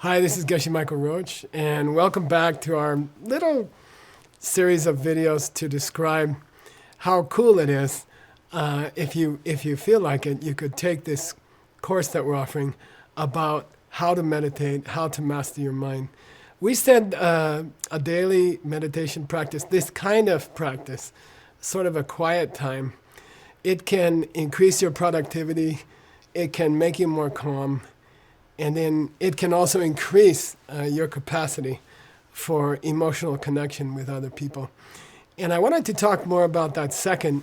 Hi, this is Geshe Michael Roach, and welcome back to our little series of videos to describe how cool it is. If you feel like it, you could take this course that we're offering about how to meditate, how to master your mind. We said a daily meditation practice, this kind of practice, sort of a quiet time, it can increase your productivity, it can make you more calm, and then it can also increase your capacity for emotional connection with other people. And I wanted to talk more about that second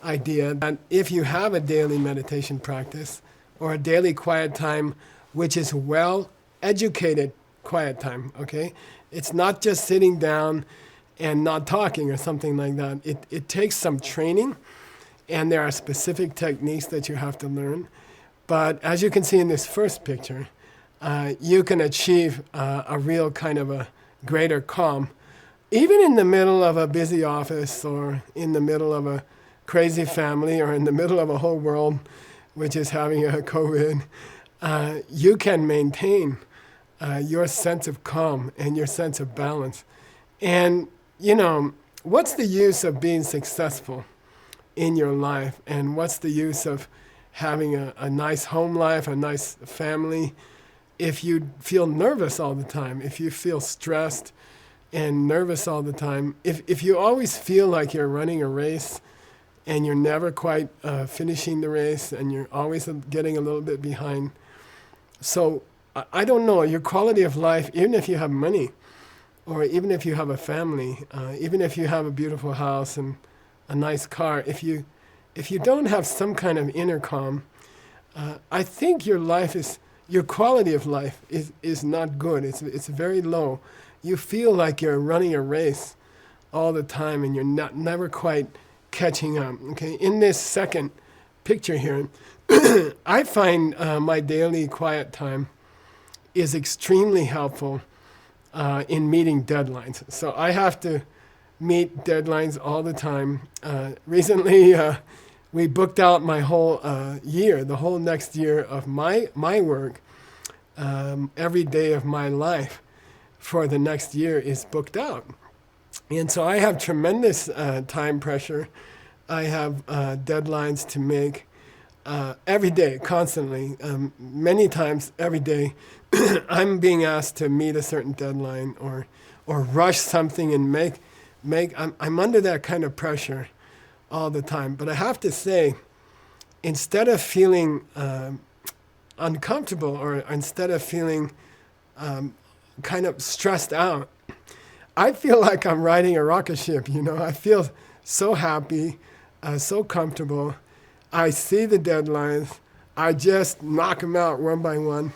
idea, that if you have a daily meditation practice or a daily quiet time, which is well-educated quiet time, okay? It's not just sitting down and not talking or something like that. It takes some training, and there are specific techniques that you have to learn. But as you can see in this first picture, you can achieve a real kind of a greater calm, even in the middle of a busy office or in the middle of a crazy family or in the middle of a whole world which is having a COVID. You can maintain your sense of calm and your sense of balance. And, you know, what's the use of being successful in your life? And what's the use of having a nice home life, a nice family, if you feel nervous all the time, if you feel stressed and nervous all the time, if you always feel like you're running a race and you're never quite finishing the race and you're always getting a little bit behind. So I don't know, your quality of life, even if you have money, or even if you have a family, even if you have a beautiful house and a nice car, if you don't have some kind of inner calm, I think your quality of life is not good. It's very low. You feel like you're running a race all the time and you're never quite catching up. Okay, in this second picture here, I find my daily quiet time is extremely helpful in meeting deadlines. So I have to meet deadlines all the time. Recently, we booked out my whole year, the whole next year of my work. Every day of my life for the next year is booked out. And so I have tremendous time pressure. I have deadlines to make every day, constantly. Many times every day, I'm being asked to meet a certain deadline or rush something and I'm under that kind of pressure all the time. But I have to say, instead of feeling uncomfortable or instead of feeling kind of stressed out, I feel like I'm riding a rocket ship, you know. I feel so happy, so comfortable. I see the deadlines. I just knock them out one by one.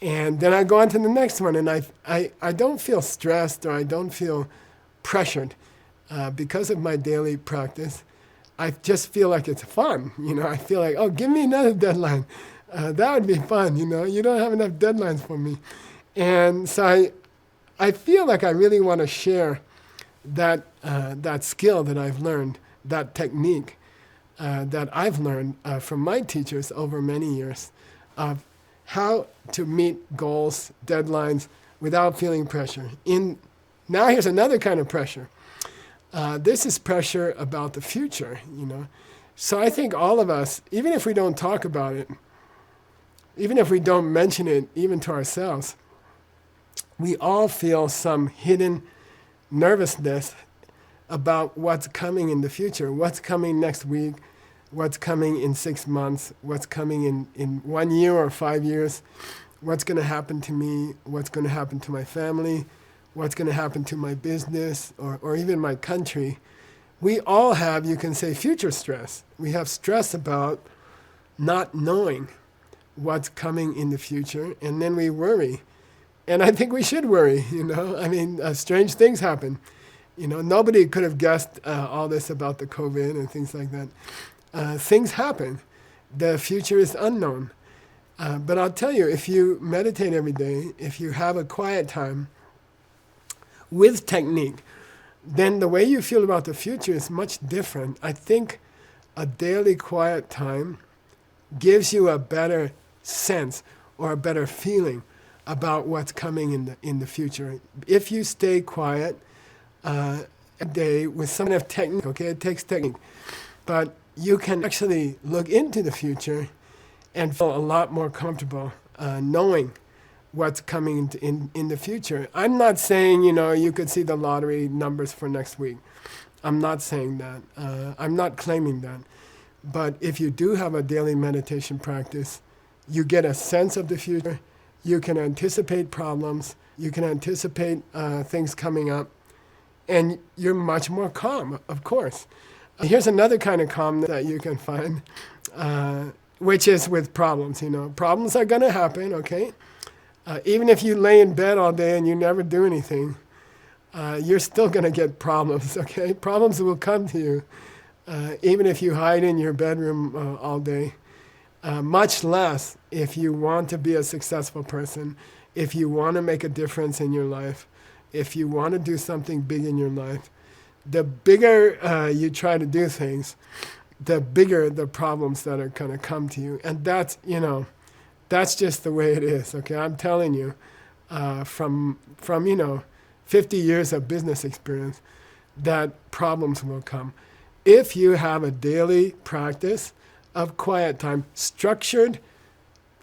And then I go on to the next one, and I don't feel stressed or I don't feel pressured because of my daily practice. I just feel like it's fun, you know. I feel like, oh, give me another deadline. That would be fun, you know. You don't have enough deadlines for me. And so I feel like I really want to share that skill that I've learned, that technique that I've learned from my teachers over many years of how to meet goals, deadlines, without feeling pressure. Now here's another kind of pressure. This is pressure about the future, you know. So I think all of us, even if we don't talk about it, even if we don't mention it even to ourselves, we all feel some hidden nervousness about what's coming in the future, what's coming next week, what's coming in 6 months, what's coming in 1 year or 5 years, what's going to happen to me, what's going to happen to my family, what's going to happen to my business or even my country. We all have, you can say, future stress. We have stress about not knowing what's coming in the future, and then we worry. And I think we should worry, you know. I mean, strange things happen. You know, nobody could have guessed all this about the COVID and things like that. Things happen. The future is unknown. But I'll tell you, if you meditate every day, if you have a quiet time with technique, then the way you feel about the future is much different. I think a daily quiet time gives you a better sense or a better feeling about what's coming in the future. If you stay quiet a day with some kind of technique, okay, it takes technique, but you can actually look into the future and feel a lot more comfortable knowing what's coming in the future. I'm not saying, you could see the lottery numbers for next week. I'm not saying that. I'm not claiming that. But if you do have a daily meditation practice, you get a sense of the future. You can anticipate problems. You can anticipate things coming up. And you're much more calm, of course. Here's another kind of calmness that you can find, which is with problems. Problems are going to happen, okay? Even if you lay in bed all day and you never do anything, you're still going to get problems, okay? Problems will come to you, even if you hide in your bedroom all day. Much less if you want to be a successful person, if you want to make a difference in your life, if you want to do something big in your life. The bigger you try to do things, the bigger the problems that are going to come to you. And that's just the way it is, okay? I'm telling you, from 50 years of business experience, that problems will come. If you have a daily practice of quiet time, structured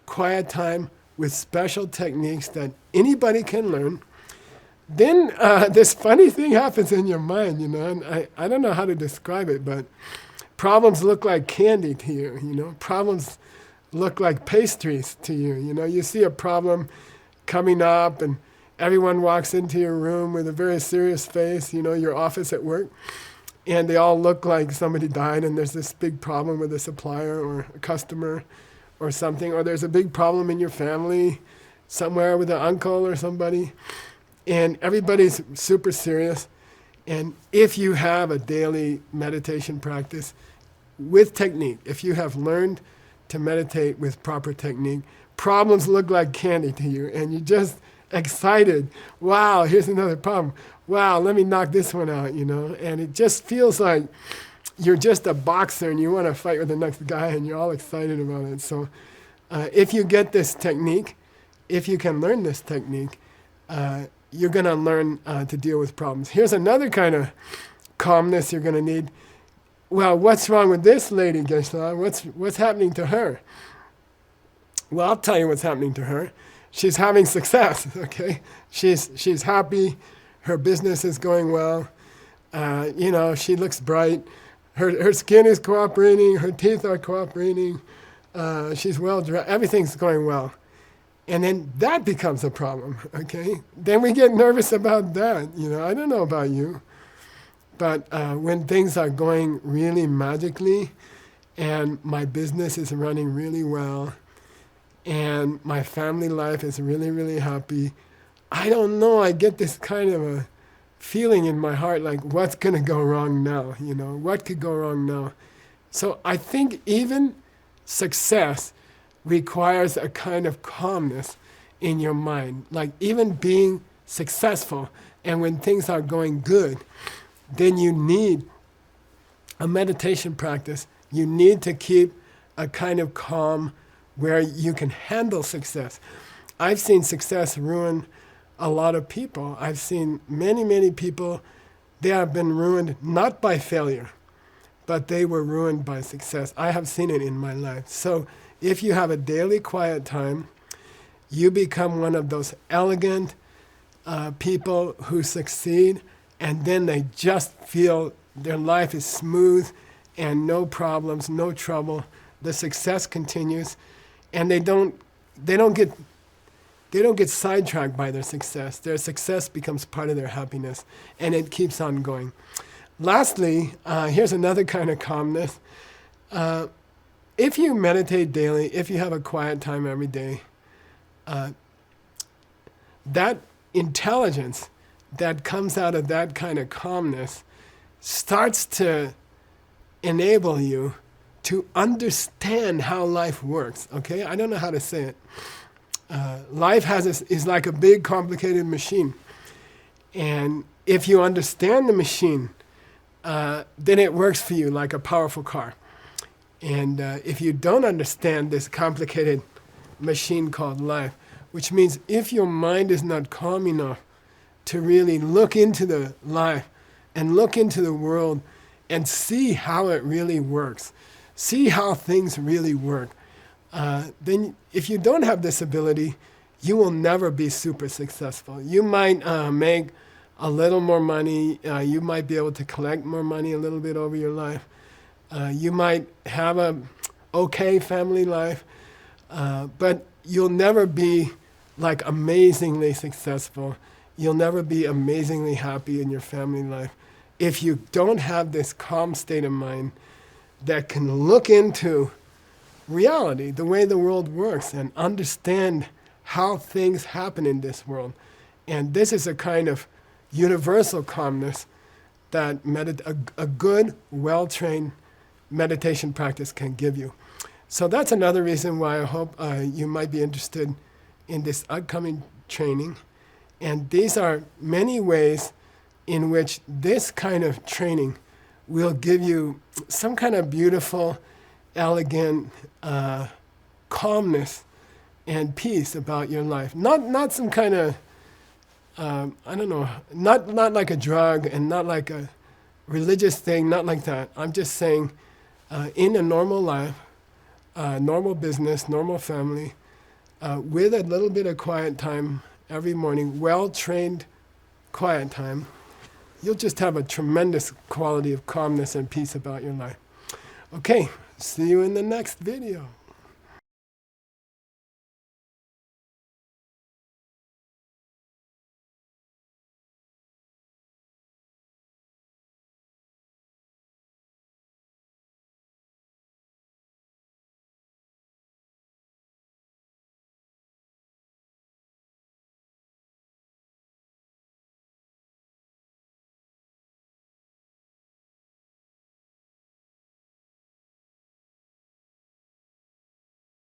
quiet time with special techniques that anybody can learn, then this funny thing happens in your mind, and I don't know how to describe it, but problems look like candy to you, Problems look like pastries to you, You see a problem coming up and everyone walks into your room with a very serious face, your office at work, and they all look like somebody died and there's this big problem with a supplier or a customer or something, or there's a big problem in your family somewhere with an uncle or somebody, and everybody's super serious. And if you have a daily meditation practice with technique, if you have learned to meditate with proper technique, problems look like candy to you, and you're just excited. Wow, here's another problem. Wow, let me knock this one out, And it just feels like you're just a boxer and you want to fight with the next guy and you're all excited about it. So if you get this technique, if you can learn this technique, you're going to learn to deal with problems. Here's another kind of calmness you're going to need. Well, what's wrong with this lady, Geshe-la? What's happening to her? Well, I'll tell you what's happening to her. She's having success, okay? She's happy. Her business is going well. She looks bright. Her skin is cooperating. Her teeth are cooperating. She's well dressed. Everything's going well. And then that becomes a problem, okay? Then we get nervous about that. I don't know about you. But when things are going really magically and my business is running really well and my family life is really, really happy, I don't know, I get this kind of a feeling in my heart like, what's going to go wrong now? What could go wrong now? So I think even success requires a kind of calmness in your mind. Like even being successful, and when things are going good, then you need a meditation practice. You need to keep a kind of calm where you can handle success. I've seen success ruin a lot of people. I've seen many, many people, they have been ruined not by failure, but they were ruined by success. I have seen it in my life. So if you have a daily quiet time, you become one of those elegant people who succeed, and then they just feel their life is smooth and no problems, no trouble. The success continues, and they don't get sidetracked by their success. Their success becomes part of their happiness, and it keeps on going. Lastly, here's another kind of calmness. If you meditate daily, if you have a quiet time every day, that intelligence that comes out of that kind of calmness starts to enable you to understand how life works, okay? I don't know how to say it. Life is like a big, complicated machine. And if you understand the machine, then it works for you like a powerful car. And if you don't understand this complicated machine called life, which means if your mind is not calm enough to really look into the life and look into the world and see how it really works, see how things really work, then if you don't have this ability, you will never be super successful. You might make a little more money. You might be able to collect more money a little bit over your life. You might have a okay family life, but you'll never be like amazingly successful. You'll never be amazingly happy in your family life if you don't have this calm state of mind that can look into reality, the way the world works, and understand how things happen in this world. And this is a kind of universal calmness that a good, well-trained meditation practice can give you. So that's another reason why I hope you might be interested in this upcoming training. And these are many ways in which this kind of training will give you some kind of beautiful, elegant calmness and peace about your life. Not some kind of, I don't know, not like a drug and not like a religious thing, not like that. I'm just saying in a normal life, normal business, normal family, with a little bit of quiet time every morning, well-trained quiet time, you'll just have a tremendous quality of calmness and peace about your life. Okay, see you in the next video.